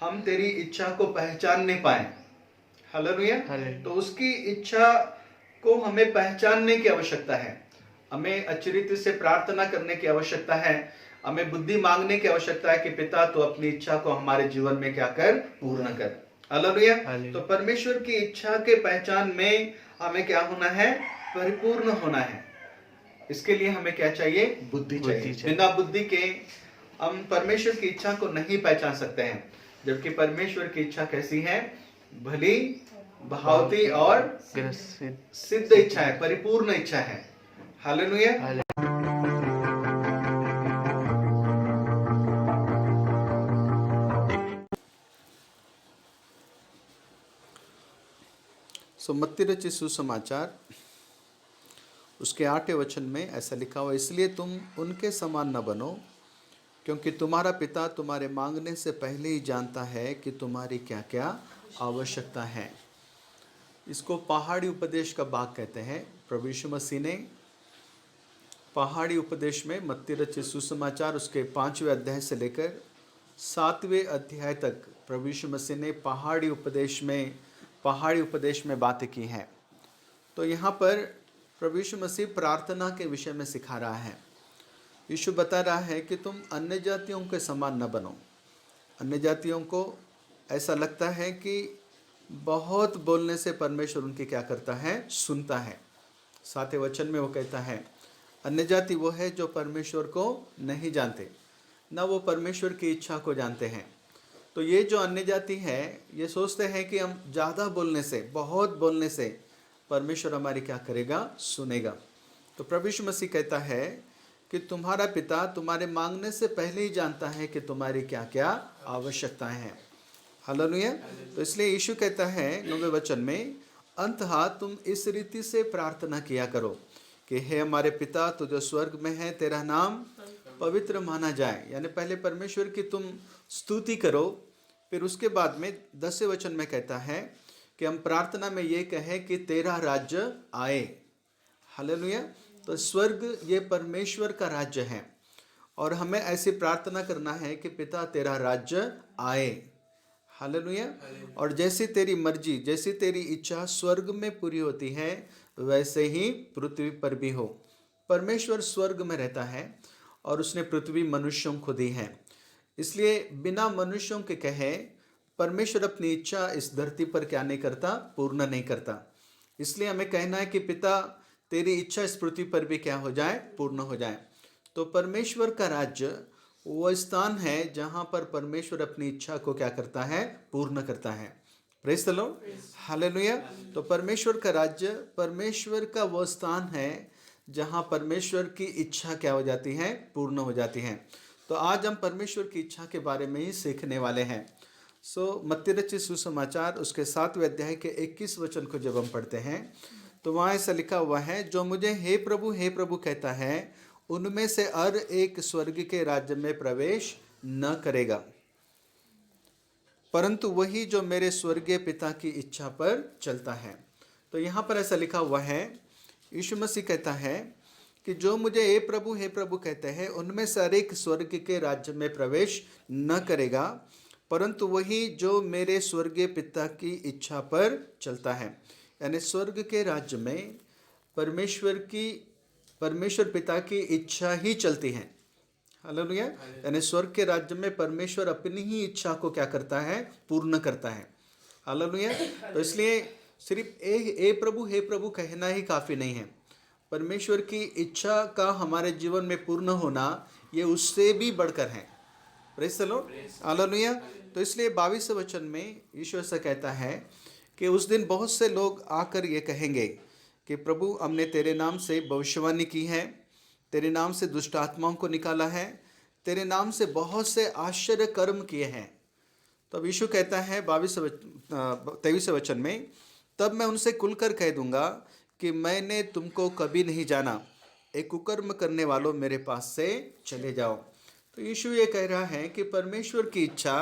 हम तेरी इच्छा को पहचान नहीं पाए। हालेलुया। तो उसकी इच्छा को हमें पहचानने की आवश्यकता है, हमें अच्छी रीति से प्रार्थना करने की आवश्यकता है, हमें बुद्धि मांगने की आवश्यकता है कि पिता तो अपनी इच्छा को हमारे जीवन में क्या कर, पूर्ण कर। हालेलुया। तो परमेश्वर की इच्छा के पहचान में हमें क्या होना है, परिपूर्ण होना है। इसके लिए हमें क्या चाहिए, बुद्धि चाहिए। बिना बुद्धि के हम परमेश्वर की इच्छा को नहीं पहचान सकते हैं, जबकि परमेश्वर की इच्छा कैसी है, भली, भावती और सिद्ध इच्छा है, परिपूर्ण इच्छा है। हालेलुया। मत्ती रचित सुसमाचार उसके 8वें वचन में ऐसा लिखा हुआ, इसलिए तुम उनके समान न बनो, क्योंकि तुम्हारा पिता तुम्हारे मांगने से पहले ही जानता है कि तुम्हारी क्या क्या आवश्यकता है। इसको पहाड़ी उपदेश का भाग कहते हैं। प्रभु यीशु मसीह ने पहाड़ी उपदेश में मत्ती रचित सुसमाचार उसके 5वें अध्याय से लेकर 7वें अध्याय तक प्रभु यीशु मसीह ने पहाड़ी उपदेश में बातें की हैं। तो यहाँ पर प्रभु यीशु मसीह प्रार्थना के विषय में सिखा रहा है। यीशु बता रहा है कि तुम अन्य जातियों के समान न बनो। अन्य जातियों को ऐसा लगता है कि बहुत बोलने से परमेश्वर उनकी क्या करता है, सुनता है। 7वें वचन में वो कहता है, अन्य जाति वो है जो परमेश्वर को नहीं जानते, ना वो परमेश्वर की इच्छा को जानते हैं। तो ये जो अन्य जाति है, ये सोचते हैं कि हम ज़्यादा बोलने से, बहुत बोलने से परमेश्वर हमारी क्या करेगा, सुनेगा। तो प्रभु यीशु मसीह कहता है कि तुम्हारा पिता तुम्हारे मांगने से पहले ही जानता है कि तुम्हारी क्या क्या आवश्यकताएं हैं। हालेलुया। तो इसलिए यीशु कहता है 9वें वचन में, अंततः तुम इस रीति से प्रार्थना किया करो कि हे हमारे पिता तू जो स्वर्ग में है, तेरा नाम पवित्र माना जाए। यानी पहले परमेश्वर की तुम स्तुति करो, फिर उसके बाद में 10वें वचन में कहता है कि हम प्रार्थना में ये कहें कि तेरा राज्य आए। हालेलुया। तो स्वर्ग ये परमेश्वर का राज्य है, और हमें ऐसी प्रार्थना करना है कि पिता तेरा राज्य आए। हालेलुया। और जैसी तेरी मर्जी, जैसी तेरी इच्छा स्वर्ग में पूरी होती है, वैसे ही पृथ्वी पर भी हो। परमेश्वर स्वर्ग में रहता है और उसने पृथ्वी मनुष्यों को दी है। इसलिए बिना मनुष्यों के कहे परमेश्वर अपनी इच्छा इस धरती पर क्या नहीं करता, पूर्ण नहीं करता। इसलिए हमें कहना है कि पिता तेरी इच्छा इस पृथ्वी पर भी क्या हो जाए, पूर्ण हो जाए। तो परमेश्वर का राज्य वो स्थान है जहाँ पर परमेश्वर अपनी इच्छा को क्या करता है, पूर्ण करता है। Praise the Lord. हालेलुया। तो परमेश्वर का राज्य, परमेश्वर का वो स्थान है जहाँ परमेश्वर की इच्छा क्या हो जाती है, पूर्ण हो जाती है। तो आज हम परमेश्वर की इच्छा के बारे में ही सीखने वाले हैं। मत्ती रचित सुसमाचार उसके 7वें अध्याय के 21 वचन को जब हम पढ़ते हैं तो वहाँ ऐसा लिखा हुआ है, जो मुझे हे प्रभु कहता है, उनमें से हर एक स्वर्ग के राज्य में प्रवेश न करेगा, परंतु वही जो मेरे स्वर्गीय पिता की इच्छा पर चलता है। तो यहाँ पर ऐसा लिखा हुआ है, यीशु मसीह कहता है कि जो मुझे हे प्रभु कहते हैं, उनमें से हर एक स्वर्ग के राज्य में प्रवेश न करेगा, परंतु वही जो मेरे स्वर्गीय पिता की इच्छा पर चलता है। यानी स्वर्ग के राज्य में परमेश्वर पिता की इच्छा ही चलती है। हालेलुया। यानी स्वर्ग के राज्य में परमेश्वर अपनी ही इच्छा को क्या करता है, पूर्ण करता है। हालेलुया। तो इसलिए सिर्फ हे प्रभु कहना ही काफ़ी नहीं है। परमेश्वर की इच्छा का हमारे जीवन में पूर्ण होना ये उससे भी बढ़कर है। Praise the Lord. हालेलुया। तो इसलिए 22वें वचन में यीशु ऐसा कहता है कि उस दिन बहुत से लोग आकर ये कहेंगे कि प्रभु हमने तेरे नाम से भविष्यवाणी की है, तेरे नाम से दुष्ट आत्माओं को निकाला है, तेरे नाम से बहुत से आश्चर्य कर्म किए हैं। तो अब यीशु कहता है 23वें वचन में, तब मैं उनसे खुलकर कह दूंगा कि मैंने तुमको कभी नहीं जाना, एक कुकर्म करने वालों मेरे पास से चले जाओ। तो यीशु ये कह रहा है कि परमेश्वर की इच्छा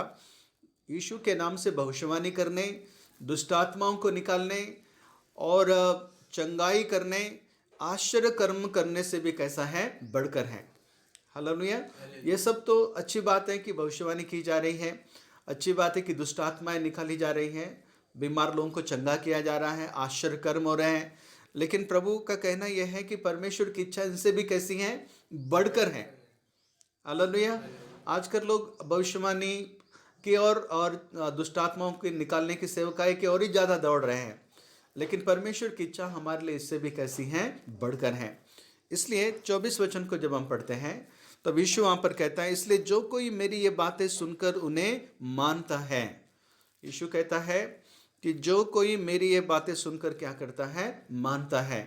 यीशु के नाम से भविष्यवाणी करने, दुष्ट आत्माओं को निकालने और चंगाई करने, आश्चर्य कर्म करने से भी कैसा है, बढ़कर है। हालेलुया। ये सब तो अच्छी बात है कि भविष्यवाणी की जा रही है, अच्छी बात है कि दुष्ट आत्माएं निकाली जा रही हैं, बीमार लोगों को चंगा किया जा रहा है, आश्चर्य कर्म हो रहे हैं। लेकिन प्रभु का कहना यह है कि परमेश्वर की इच्छा इनसे भी कैसी है, बढ़कर है। हालेलुया। आजकल लोग भविष्यवाणी की और दुष्ट आत्माओं के निकालने की सेवकाई की ओर ही ज़्यादा दौड़ रहे हैं, लेकिन परमेश्वर की इच्छा हमारे लिए इससे भी कैसी है, बढ़कर है। इसलिए 24 वचन को जब हम पढ़ते हैं तो यीशु वहाँ पर कहता है, इसलिए जो कोई मेरी ये बातें सुनकर उन्हें मानता है। यीशु कहता है कि जो कोई मेरी ये बातें सुनकर क्या करता है, मानता है।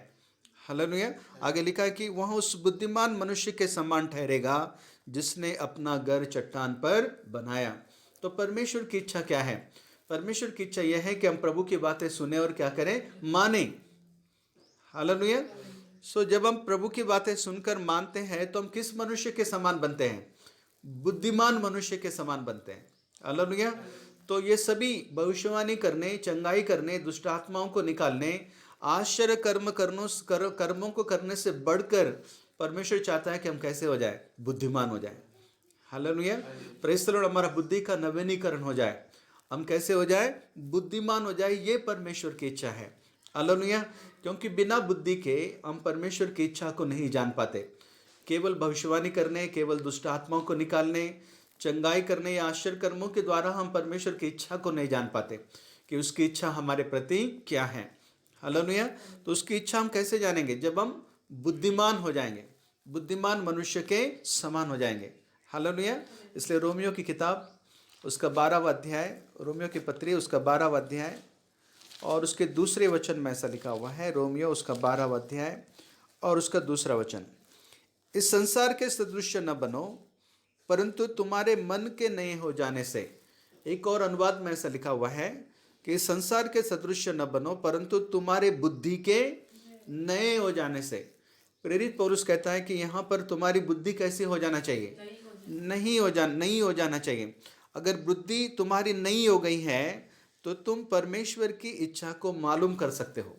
हालेलुया। आगे लिखा है कि वह उस बुद्धिमान मनुष्य के समान ठहरेगा जिसने अपना घर चट्टान पर बनाया। तो परमेश्वर की इच्छा क्या है? परमेश्वर की इच्छा यह है कि हम प्रभु की बातें सुने और क्या करें, माने। हालेलुया। सो जब हम प्रभु की बातें सुनकर मानते हैं तो हम किस मनुष्य के समान बनते हैं? बुद्धिमान मनुष्य के समान बनते हैं। हालेलुया। तो ये सभी भविष्यवाणी करने, चंगाई करने, दुष्ट आत्माओं को निकालने, आश्चर्य कर्मों को करने से बढ़कर परमेश्वर चाहता है कि हम कैसे हो जाए, बुद्धिमान हो जाए। हालेलुया। Praise the Lord. हमारा बुद्धि का नवीनीकरण हो जाए, हम कैसे हो जाए, बुद्धिमान हो जाए। ये परमेश्वर की इच्छा है। हालेलुया। क्योंकि बिना बुद्धि के हम परमेश्वर की इच्छा को नहीं जान पाते। केवल भविष्यवाणी करने, केवल दुष्ट आत्माओं को निकालने, चंगाई करने या आश्चर्य कर्मों के द्वारा हम परमेश्वर की इच्छा को नहीं जान पाते कि उसकी इच्छा हमारे प्रति क्या है। हालेलुया। तो उसकी इच्छा हम कैसे जानेंगे? जब हम बुद्धिमान हो जाएंगे, बुद्धिमान मनुष्य के समान हो जाएंगे। हालेलुया। इसलिए रोमियो की किताब उसका 12वां अध्याय, रोमियो की पत्री उसका 12वां अध्याय और उसके दूसरे वचन में ऐसा लिखा हुआ है। रोमियो उसका 12वां अध्याय और उसका दूसरा वचन, इस संसार के सदृश न बनो परंतु तुम्हारे मन के नए हो जाने से। एक और अनुवाद में ऐसा लिखा हुआ है कि इस संसार के सदृश न बनो परंतु तुम्हारे बुद्धि के नए हो जाने से। प्रेरित पौलुस कहता है कि यहाँ पर तुम्हारी बुद्धि कैसी हो जाना चाहिए, नहीं हो जाना चाहिए। अगर बुद्धि तुम्हारी नहीं हो गई है तो तुम परमेश्वर की इच्छा को मालूम कर सकते हो।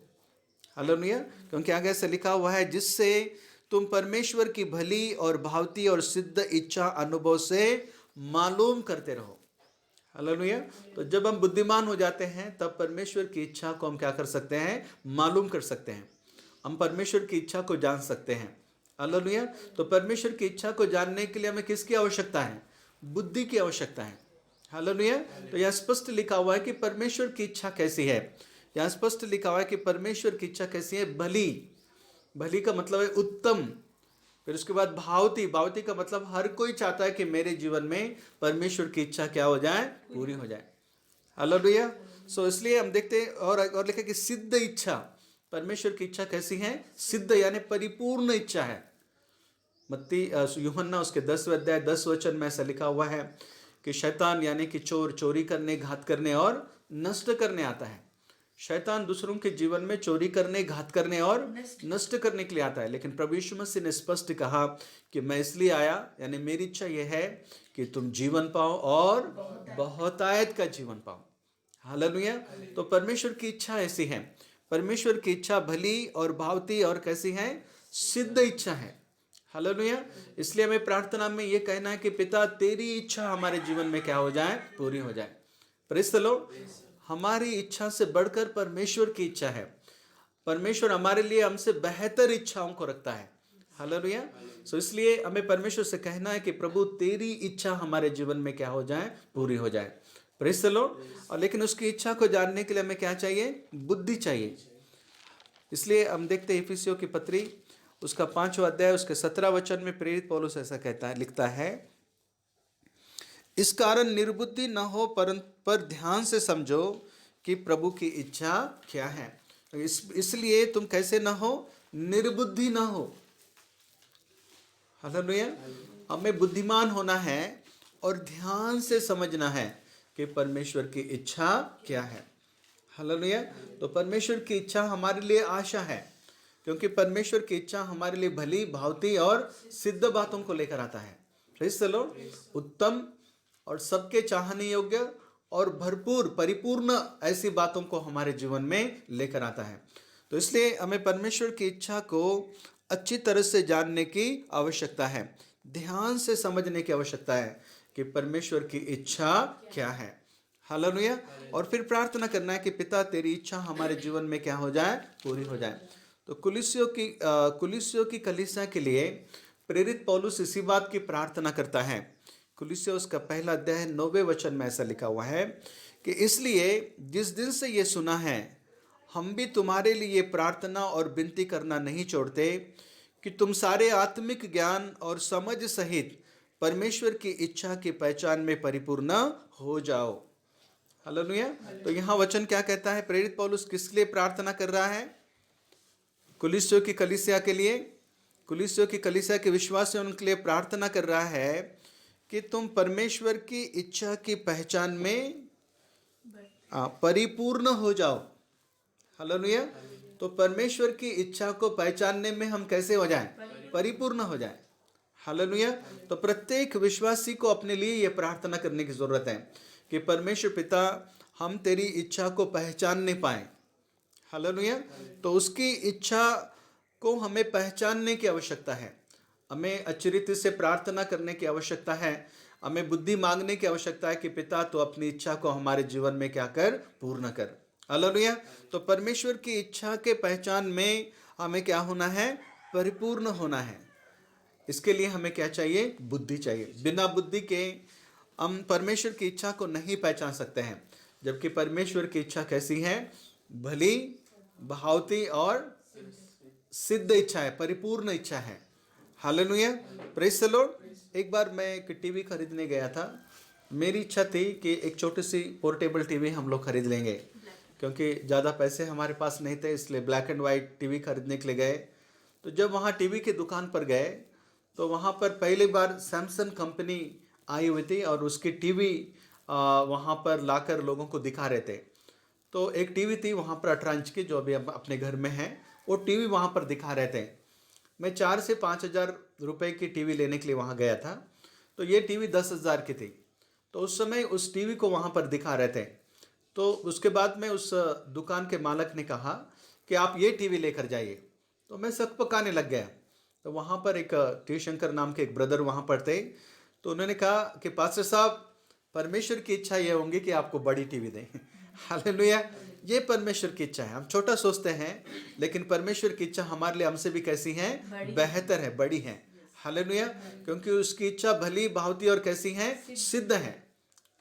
हालेलुया। क्योंकि आगे से लिखा हुआ है, जिससे तुम परमेश्वर की भली और भावती और सिद्ध इच्छा अनुभव से मालूम करते रहो। हालेलुया। तो जब हम बुद्धिमान हो जाते हैं तब परमेश्वर की इच्छा को हम क्या कर सकते हैं, मालूम कर सकते हैं। हम परमेश्वर की इच्छा को जान सकते हैं। हालेलुया। तो परमेश्वर की इच्छा को जानने के लिए हमें किसकी आवश्यकता है? बुद्धि की आवश्यकता है। हालेलुया। तो यह स्पष्ट लिखा हुआ है कि परमेश्वर की इच्छा कैसी है। यहाँ स्पष्ट लिखा हुआ है कि परमेश्वर की इच्छा कैसी है, भली। भली का मतलब है उत्तम। फिर उसके बाद भावती, भावती का मतलब हर कोई चाहता है कि मेरे जीवन में परमेश्वर की इच्छा क्या हो जाए, पूरी हो जाए। हालेलुया। सो इसलिए हम देखते हैं और लिखा कि सिद्ध इच्छा। परमेश्वर की इच्छा कैसी है, सिद्ध यानी परिपूर्ण इच्छा है। मत्ती यूहन्ना उसके 10वें अध्याय 10 वचन में ऐसा लिखा हुआ है कि शैतान यानी कि चोर चोरी करने, घात करने और नष्ट करने आता है। शैतान दूसरों के जीवन में चोरी करने, घात करने और नष्ट करने के लिए आता है। लेकिन प्रभु यीशु मसीह ने स्पष्ट कहा कि मैं इसलिए आया, यानी मेरी इच्छा यह है कि तुम जीवन पाओ और बहुतायत का जीवन पाओ। हालेलुया। तो परमेश्वर की इच्छा ऐसी है। परमेश्वर की इच्छा भली और भावती और कैसी है, सिद्ध इच्छा है। हालेलुया। इसलिए हमें प्रार्थना में ये कहना है कि पिता तेरी इच्छा हमारे जीवन में क्या हो जाए, पूरी हो जाए। Praise the Lord. हमारी इच्छा से बढ़कर परमेश्वर की इच्छा है। परमेश्वर हमारे लिए हमसे बेहतर इच्छाओं को रखता है। हालेलुया। सो इसलिए हमें परमेश्वर से कहना है कि प्रभु तेरी इच्छा हमारे जीवन में क्या हो जाए, पूरी हो जाए। Praise the Lord. और लेकिन उसकी इच्छा को जानने के लिए हमें क्या चाहिए, बुद्धि चाहिए। इसलिए हम देखते हैं इफिसियों की पत्री उसका 5वां अध्याय उसके 17 वचन में प्रेरित पौलुस ऐसा कहता है, लिखता है, इस कारण निर्बुद्धि न हो पर ध्यान से समझो कि प्रभु की इच्छा क्या है। इसलिए तुम कैसे ना हो, निर्बुद्धि ना हो। हालेलुया। हमें बुद्धिमान होना है और ध्यान से समझना है कि परमेश्वर की इच्छा क्या है। हालेलुया। तो परमेश्वर की इच्छा हमारे लिए आशा है, क्योंकि परमेश्वर की इच्छा हमारे लिए भली, भावती और सिद्ध बातों को लेकर आता है। Praise the Lord. उत्तम और सबके चाहने योग्य और भरपूर, परिपूर्ण ऐसी बातों को हमारे जीवन में लेकर आता है। तो इसलिए हमें परमेश्वर की इच्छा को अच्छी तरह से जानने की आवश्यकता है, ध्यान से समझने की आवश्यकता है कि परमेश्वर की इच्छा क्या है। हालेलुया। और फिर प्रार्थना करना है कि पिता तेरी इच्छा हमारे जीवन में क्या हो जाए, पूरी हो जाए। तो कुलिस्सियों की कलीसिया के लिए प्रेरित पौलुस इसी बात की प्रार्थना करता है। कुलिस्सियों उसका पहला अध्याय 9वें वचन में ऐसा लिखा हुआ है कि इसलिए जिस दिन से ये सुना है हम भी तुम्हारे लिए प्रार्थना और विनती करना नहीं छोड़ते कि तुम सारे आत्मिक ज्ञान और समझ सहित परमेश्वर की इच्छा की पहचान में परिपूर्ण हो जाओ। हालेलुया। तो यहाँ वचन क्या कहता है, प्रेरित पौलुस किस लिए प्रार्थना कर रहा है? कुलिस्सियों की कलीसिया के लिए, कुलिस्सियों की कलीसिया के विश्वासियों उनके लिए प्रार्थना कर रहा है कि तुम परमेश्वर की इच्छा की पहचान में परिपूर्ण हो जाओ। हालेलुया। तो परमेश्वर की इच्छा को पहचानने में हम कैसे हो जाएं? परिपूर्ण हो जाएं। हालेलुया। तो प्रत्येक विश्वासी को अपने लिए यह प्रार्थना करने की जरूरत है कि परमेश्वर पिता हम तेरी इच्छा को पहचानने पाए। हालेलुया। तो उसकी इच्छा को हमें पहचानने की आवश्यकता है, हमें अच्छी रीति से प्रार्थना करने की आवश्यकता है, हमें बुद्धि मांगने की आवश्यकता है कि पिता तो अपनी इच्छा को हमारे जीवन में क्या कर, पूर्ण कर। हालेलुया। तो परमेश्वर की इच्छा के पहचान में हमें क्या होना है, परिपूर्ण होना है। इसके लिए हमें क्या चाहिए, बुद्धि चाहिए। बिना बुद्धि के हम परमेश्वर की इच्छा को नहीं पहचान सकते हैं, जबकि परमेश्वर की इच्छा कैसी है, भली, बहावती और सिद्ध इच्छा है, परिपूर्ण इच्छा है। Hallelujah, praise the Lord. एक बार मैं एक टीवी खरीदने गया था। मेरी इच्छा थी कि एक छोटी सी पोर्टेबल टीवी हम लोग खरीद लेंगे, क्योंकि ज़्यादा पैसे हमारे पास नहीं थे, इसलिए ब्लैक एंड वाइट टीवी खरीदने के लिए गए। तो जब वहाँ टीवी की दुकान पर गए तो वहाँ पर पहली बार सैमसंग कंपनी आई हुई थी और उसकी टीवी वहाँ पर लाकर लोगों को दिखा रहे थे। तो एक टीवी थी वहाँ पर 18 इंच की, जो अभी अपने घर में है, वो टीवी वहाँ पर दिखा रहे थे। मैं 4 से 5 हज़ार रुपये की टीवी लेने के लिए वहाँ गया था, तो ये टीवी 10 हज़ार की थी। तो उस समय उस टीवी को वहाँ पर दिखा रहे थे। तो उसके बाद में उस दुकान के मालिक ने कहा कि आप ये टीवी लेकर जाइए। तो मैं सक पकाने लग गया। तो वहाँ पर एक टी शंकर नाम के एक ब्रदर वहाँ पर थे। तो उन्होंने कहा कि पास्टर साहब, परमेश्वर की इच्छा ये होंगी कि आपको बड़ी टीवी दें। हालेलुया। ये परमेश्वर की इच्छा है। हम छोटा सोचते हैं, लेकिन परमेश्वर की इच्छा हमारे लिए हमसे भी कैसी है, बेहतर है, बड़ी है। हालेलुया। क्योंकि उसकी इच्छा भली, बहावती और कैसी है, सिद्ध है।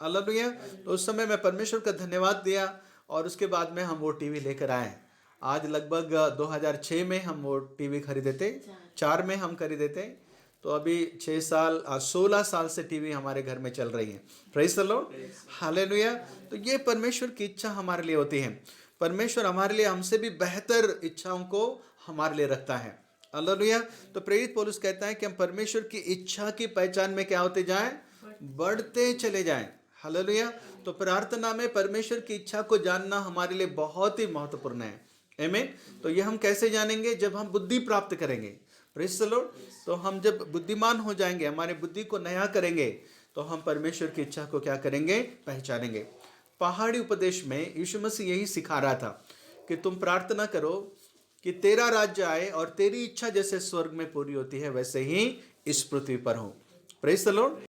हालेलुया। तो उस समय मैं परमेश्वर का धन्यवाद दिया और उसके बाद में हम वो टीवी लेकर आए। आज लगभग 2006 में हम वो टीवी खरीदे थे, 4 में हम खरीदे थे। तो अभी 16 साल से टीवी हमारे घर में चल रही है। Praise the Lord, hallelujah. तो ये परमेश्वर की इच्छा हमारे लिए होती है। परमेश्वर हमारे लिए हमसे भी बेहतर इच्छाओं को हमारे लिए रखता है। हालेलुया। तो प्रेरित पौलुस कहता है कि हम परमेश्वर की इच्छा की पहचान में क्या होते जाएं, बढ़ते चले जाएं। हालेलुया। तो प्रार्थना में परमेश्वर की इच्छा को जानना हमारे लिए बहुत ही महत्वपूर्ण है। आमीन। तो ये हम कैसे जानेंगे, जब हम बुद्धि प्राप्त करेंगे। Praise the Lord. तो हम जब बुद्धिमान हो जाएंगे, हमारे बुद्धि को नया करेंगे, तो हम परमेश्वर की इच्छा को क्या करेंगे, पहचानेंगे। पहाड़ी उपदेश में यीशु मसीह यही सिखा रहा था कि तुम प्रार्थना करो कि तेरा राज्य आए और तेरी इच्छा जैसे स्वर्ग में पूरी होती है वैसे ही इस पृथ्वी पर हो। Praise the Lord.